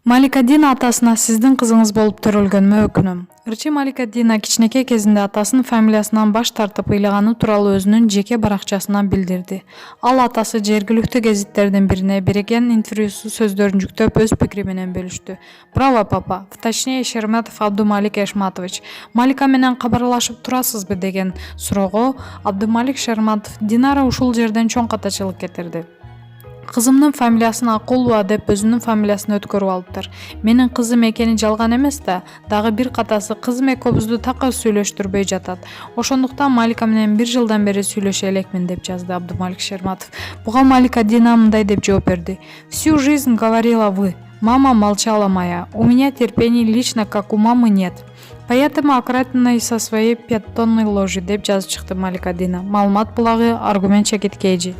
Малика Дина атасына сиздин кызыңыз болуп төрөлгөнүмө өкүнөм. Ырчы Малика Дина кичинекей кезинде атасынын фамилиясынан баш тартып ыйлаганы тууралуу өзүнүн жеке баракчасынан билдирди. Ал атасы жергиликтүү гезиттердин бирине берген интервьюсу сөздөрүн жүктөп өз пикири менен бөлүштү. Браво, папа, точнее Шерметов Абдумалик Эшматович. Малика менен кабарлашып турасызбы деген суроого Абдумалик Шерматов Динара ушул жерден чоң катачылык кетирди. Кызымдын фамилиясын Акулова деп өзүнүн фамилиясын өткөрүп алыптыр. Менин кызым экени жалган эмес да, дагы бир катасы кызым экөөбүздү такыр сүйлөштүрбөй жатат. Ошондуктан Малика менен 1 жылдан бери сүйлөшө элекмин деп жазды Абдумалик Шерматов. Буга Малика Дина мындай деп жооп берди. Всю жизнь говорила вы. Мама молчала моя. У меня терпения лично как у мамы нет. Поэтому аккуратно и со своей 5-тонной ложи деп жазып чыкты Малика Дина. Маалымат булагы аргумент чекиткейжи.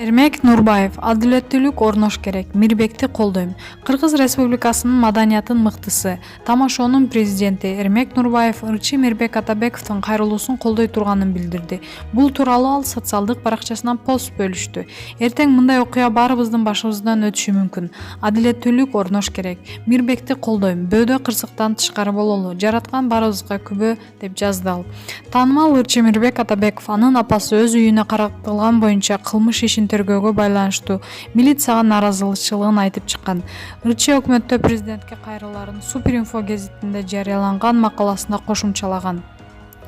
Эрмек Нурбаев, адилеттүүлүк орнош керек, Мирбекти колдойм. Кыргыз Республикасынын маданиятын мыктысы, тамашоонун президенти Эрмек Нурбаев ырчы Мирбек Атабековдун кайрылуусун колдой турганын билдирди. Бул тууралуу ал социалдык баракчасынан пост бөлүштү. Эртең мындай окуя баарыбыздын башыбыздан өтүшү мүмкүн. Адилеттүүлүк орнош керек. Мирбекти колдойм. Бөөдө кырсыктан тышкары бололу. Жараткан баарыбызга күбө деп жазды ал. Таанымал ырчы Мирбек Атабеков анын апасы өз үйүнө каратылган боюнча кылмыш ишин тергөөгө байланыштуу милицияга наразычылыгын айтып чыккан. Ырчы өкмөттө президентке кайрыларын Суперинфо гезитинде жарыяланган макаласында кошумчалаган.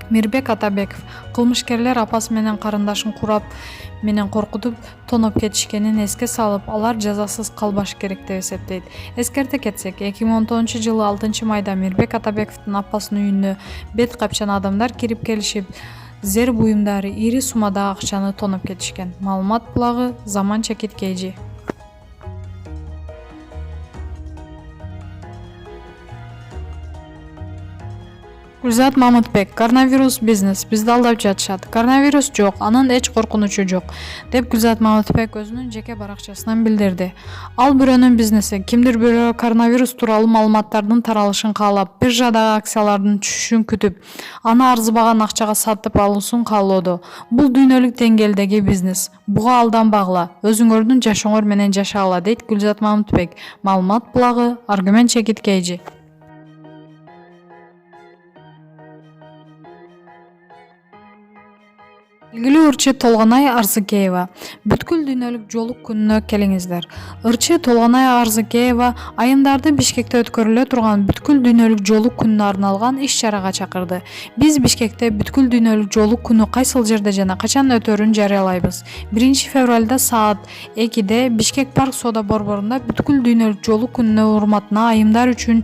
Мирбек Атабеков кылмышкерлер апасы менен карындашын курап менен коркутуп тоноп кетишкенин эске салып, алар жазасыз калбашы керек деп эсептейт. Эскерте кетсек, 2010-жылы 6-майда Мирбек Атабековдун апасынын үйүнө бет капчан адамдар кирип келишип, зер буюмдары ири суммадагы акчаны тоноп кетишкен. Маалымат булагы Заман чекиткейжи. Гүлзат Мамытбек, коронавирус бизнес, бизди алдап жатышат. Коронавирус жок, анын эч коркунучу жок, деп Гүлзат Мамытбек өзүнүн жеке баракчасынан билдирди. Ал бирөөнүн бизнеси, кимдир бирөө коронавирус тууралуу маалыматтардын таралышын каалап, биржадагы акциялардын түшүшүн күтүп, аны арзыбаган акчага сатып алуусун каалоодо. Бул дүйнөлүк деңгээлдеги бизнес. Буга алданбагыла, өзүңөрдүн жашооңор менен жашагыла, дейт Гүлзат Мамытбек. Маалымат булагы аргумент чекиткейжи. Белгилүү ырчы Толгонай Арзыкеева. Бүткүл дүйнөлүк жоолук күнүнө келиңиздер. Ырчы Толгонай Арзыкеева айымдарды Бишкекте өткөрүлө турган Бүткүл дүйнөлүк жоолук күнүнө арналган иш-чарага чакырды. Биз Бишкекте Бүткүл дүйнөлүк жоолук күнү кайсыл жерде жана качан өтөрүн жарыялайбыз. 1-февралда саат 2-де Бишкек парк соода борборунда Бүткүл дүйнөлүк жоолук күнүнө урматына айымдар үчүн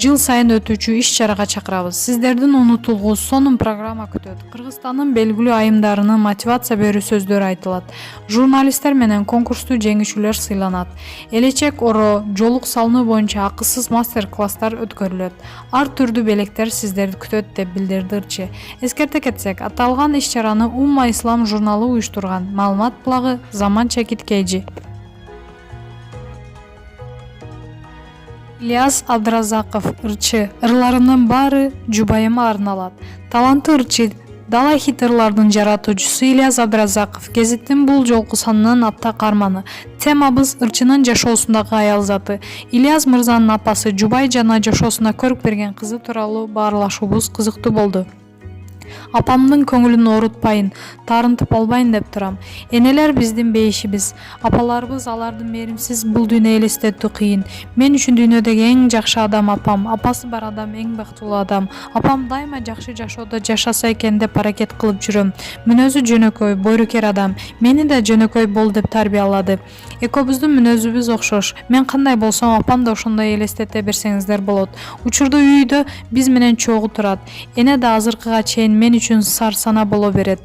жыл сайын өтүүчү иш-чарага чакырабыз. Сиздердин унутулгус сонун программа күтөт. Кыргызстандын белгилүү айымдарынын мотивация берүү сөздөрү айтылат. Журналисттер менен конкурстуу жеңүүчүлөр сыйланат. Элечек оро жоолук салынуу боюнча акысыз мастер-класстар өткөрүлөт. Ар түрдүү белектер сиздерди күтөт деп билдирди ырчы. Эскерте кетсек, аталган иш-чараны Умма Ислам журналы уюштурган. Маалымат булагы Заман чекиткейжи. Ильяс Абдразаков ырчы. Ырларымдын баары жубайыма арналат. Таланттуу ырчы, дала хит ырлардын жаратуучусу Ильяс Абдразаков гезиттин бул жолку санынын апта каарманы. Темабыз ырчынын жашоосундагы аял заты. Ильяс мырзанын апасы жубай жана жашоосуна көрк берген кызы тууралуу баарлашуубуз кызыктуу болду. Апамдын көңүлүн оорутпайын, таарынтып албайын деп турам. Энелер биздин бейишибиз. Апаларыбыз алардын мээримсиз бул дүйнө элестетүү кыйын. Мен үчүн дүйнөдөгү эң жакшы адам апам. Апасы бар адам эң бактылуу адам. Апам дайыма жакшы жашоодо жашаса экен деп аракет кылып жүрөм. Мүнөзү жөнөкөй, бойрукер адам. Мени да жөнөкөй бол деп тарбиялады. Экөөбүздүн мүнөзүбүз окшош. Мен кандай болсом, апам да ошондой элестете берсеңиздер болот. Учурда үйдө биз менен чогуу турат. Эне да азыркыга чейин мен үчүн сарсана боло берет.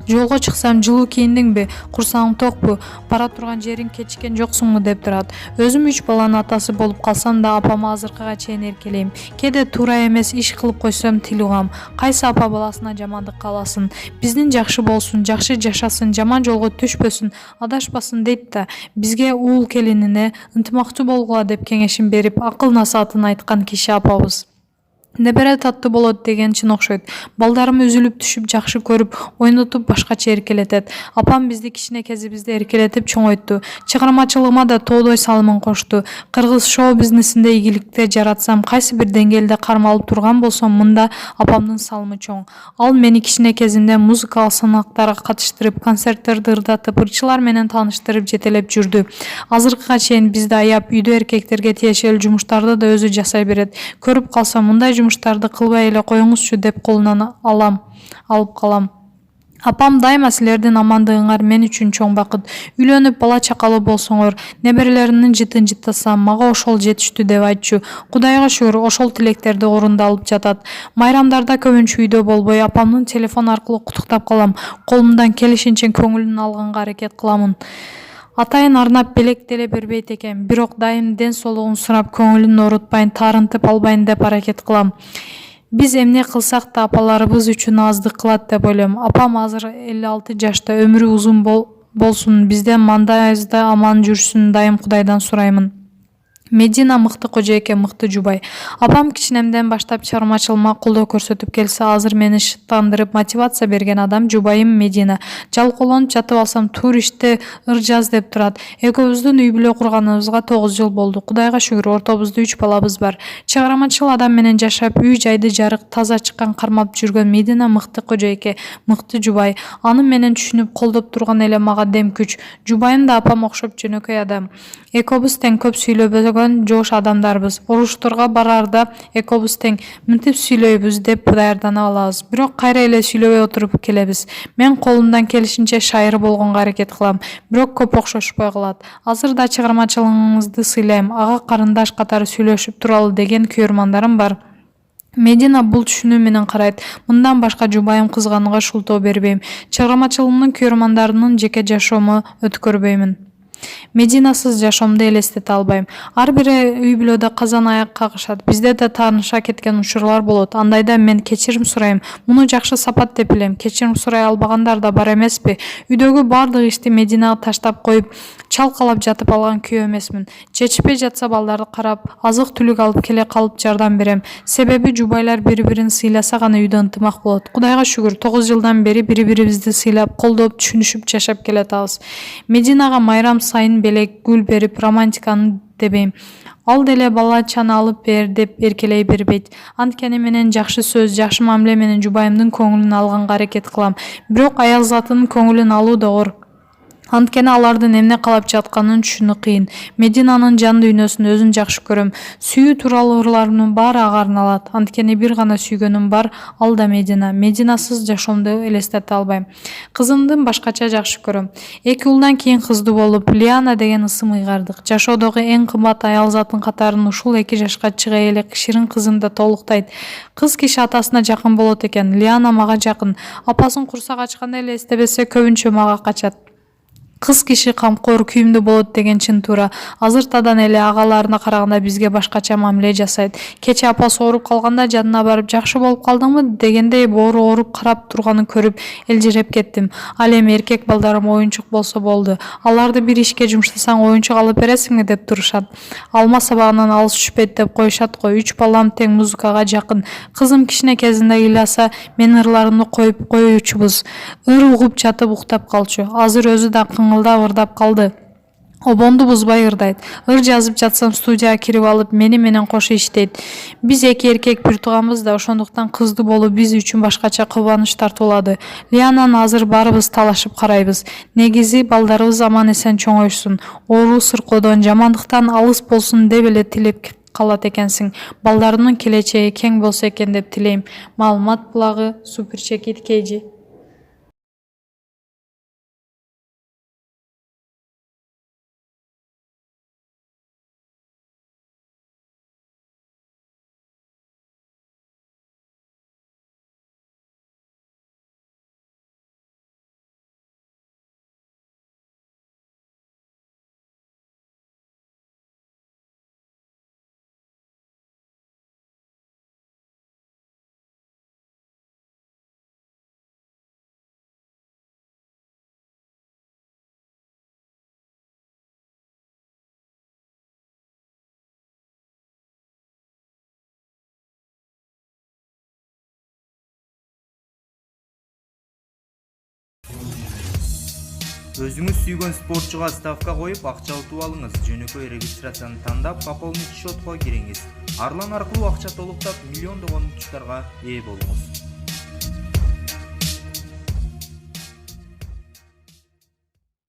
Жолго чыксам жылуу кийиндиңби, курсагың токпу, бара турган жериң кечиккен жоксуңбу деп турат. Өзүм 3 баланын атасы болуп калсам да апама азыркыга чейин эркелейм. Кээде туура эмес иш кылып койсом тил угам. Кайсы апа баласына жамандык кааласын, биздин жакшы болсун, жакшы жашасын, жаман жолго түшпөсүн, адашпасын дейт да, бизге уул келинине ынтымактуу болгула деп кеңешин берип, акыл насаатын айткан киши апабыз. Небере таттуу болот деген чын окшойт. Балдарым үзүлүп түшүп жакшы көрүп, ойнотуп башкача эркелетет. Апам бизди кичине кезибизде эркелетип чоңойту. Чыгармачылыгыма да тоодой салымын кошту. Кыргыз шоу бизнесинде ийгиликте жаратсам, кайсы бир деңгээлде кармалып турган болсом, мында апамдын салымы чоң. Ал мени кичине кезимде музыкалык сыймактарга катыштырып, концерттерди ырдатып, ырчылар менен тааныштырып жетелеп жүрдү. Азыркыга чейин бизди аяп, үйдө эркектерге тиешелүү жумуштарды да өзү жасай берет. Көрүп калсам, мындай жумуштарды кылбай эле коюңузчу деп колунан алып калам. Апам дайыма силердин амандыгыңар мен үчүн чоң бакыт. Үйлөнүп бала чакалуу болсоңор, неберелеринин жытын жыттасам, мага ошол жетиштүү деп айтчу. Кудайга шүгүр, ошол тилектерди орундалып жатат. Майрамдарда көбүнчө үйдө болбой, апамдын телефон аркылуу куттуктап калам. Колумдан келишинче көңүлүн алганга аракет кыламын. Атайын арнап белек деле бербейт экен, бирок дайым ден соолугун сурап, көңүлүн оорутпайын, таарынтып албайын деп аракет кылам. Биз эмне кылсак да апаларыбыз үчүн аздык кылат деп ойлойм. Апам азыр 56 жашта, өмүрү узун болсун, бизден мандайыбызда аман жүрсүн, дайым Кудайдан сураймын. Медина мыкты кожойке, мыкты жубай. Апам кичинемден баштап чыгармачылыгыма колдоо көрсөтүп келсе, азыр мени шыттандырып, мотивация берген адам жубайым Медина. Жалкоолонуп жатып алсам, тур иште ыр жаз деп турат. Экөөбүздүн үй бүлө курганыбызга 9 жыл болду. Кудайга шүгүр, ортобузда 3 балабыз бар. Чыгармачыл адам менен жашап, үй жайды жарык, таза чыккан кармап жүргөн Медина мыкты кожойке, мыкты жубай. Аны менен түшүнүп, колдоп турган эле мага дем күч. Жубайым да апам окшоп жөнөкөй адам. Экөөбүз тең, көп сүйлөбөгөн жош адамдарбыз. Орушторго барарда экөөбүз тең, мынтип сүйлөйбүз деп даярдана алабыз. Бирок кайра эле сүйлөбөй отуруп келебиз. Мен колумдан келишинче шайыр болгонго аракет кылам, бирок көп окшошпой калат. Азыр да чыгармачылыгыңызды сыйлайм, ага карындаш катары сүйлөшүп туралы деген күйөрмандарым бар. Медина бул түшүнүү менен карайт. Мындан башка жубайым кызганууга шултоо бербейм. Чыгармачылыгымдын күйөрмандарынын жеке жашоому өткөрбөймүн. Мединасыз жашоомду элестете албайм. Ар бири үй бүлөдө казан аяк кагышат. Бизде да тааныша кеткен учурлар болот. Андайда мен кечирим сурайм. Муну жакшы сапат деп билем. Кечирим сурай албагандар да бар эмеспи? Үйдөгү бардык ишти Мединага таштап коюп, чалкалап жатып алган күйөө эмесмин. Жетишпей жатса балдарды карап, азык-түлүк алып келе калып жардам берем. Себеби жубайлар бири-бирин сыйласа гана үйдө ынтымак болот. Кудайга шүгүр, 9 жылдан бери бири-бирибизди сыйлап, колдоп, түшүнүшүп жашап келатабыз. Мединага майрам сайын белек, гүл берип, романтиканы дебейм. Ал деле бала чаны алып бер деп эркелей бербейт. Анткени менен жакшы сөз, жакшы мамиле менен жубайымдын көңүлүн алганга аракет кылам. Бирок аял затынын көңүлүн алуу да оор. Анткени алардын эмне калап жатканын түшүнүү кыйын. Мединанын жан дүйнөсүн өзүн жакшы көрөм. Сүйүү тууралуу ырларымдын баары ага арналат. Анткени бир гана сүйгөнүм бар, ал да Медина. Мединасыз жашоомду элестете албайм. Кызымдын башкача жакшы көрөм. 2 уулдан кийин кыздуу болуп, Лиана деген ысым ыйгардык. Жашоодогу эң кымбат аял затын катарын ушул 2 жашка чыга эле ширин кызым да толуктайт. Кыз киши атасына жакын болот экен. Лиана мага жакын. Апасын курсак ачканда эле эстебесе, көбүнчө мага качат. Кыз киши камкор, күйүмдүү болот деген чын туура. Азыртадан эле агаларына караганда бизге башкача мамиле жасайт. Кече апасы ооруп калганда жанына барып, жакшы болуп калдыңбы дегендей боору ооруп карап турганын көрүп элжиреп кеттим. Ал эми эркек балдарым оюнчук болсо болду. Аларды бир ишке жумшасаң оюнчук алып бересиңби деп турушат. Алма сабагынан алыс түшпөйт деп коюшат го. 3 балам тең музыкага жакын. Кызым кичине кезинде ыйласа, мен ырларымды коюп коюучубуз. Ыр угуп жатып уктап калчу. Азыр өзү да кыңылдап ырдап калды. Обонду бузбай ырдайт. Ыр жазып жатсам студияга кирип алып, мени менен кошо иштейт. Биз 2 эркек бир тууганбыз да, ошондуктан кыздуу болуу биз үчүн башкача кубаныч тартуулады. Лиананы азыр баарыбыз талашып карайбыз. Негизи балдарыбыз аман эсен чоңойшсун, оору сыркоодон, жамандыктан алыс болсун деп эле тилеп калат экенсиң. Балдарымдын келечеги кең болсо экен деп тилейм. Маалымат булагы Суперчекит KG. Өзүңүз сүйгөн спортчуга ставка коюп акча утуп алыңыз. Жөнөкөй регистрацияны тандап, пополнить счетко кириңиз. Арлан аркылуу акча толуктап, миллиондогон утуштарга ээ болуңуз.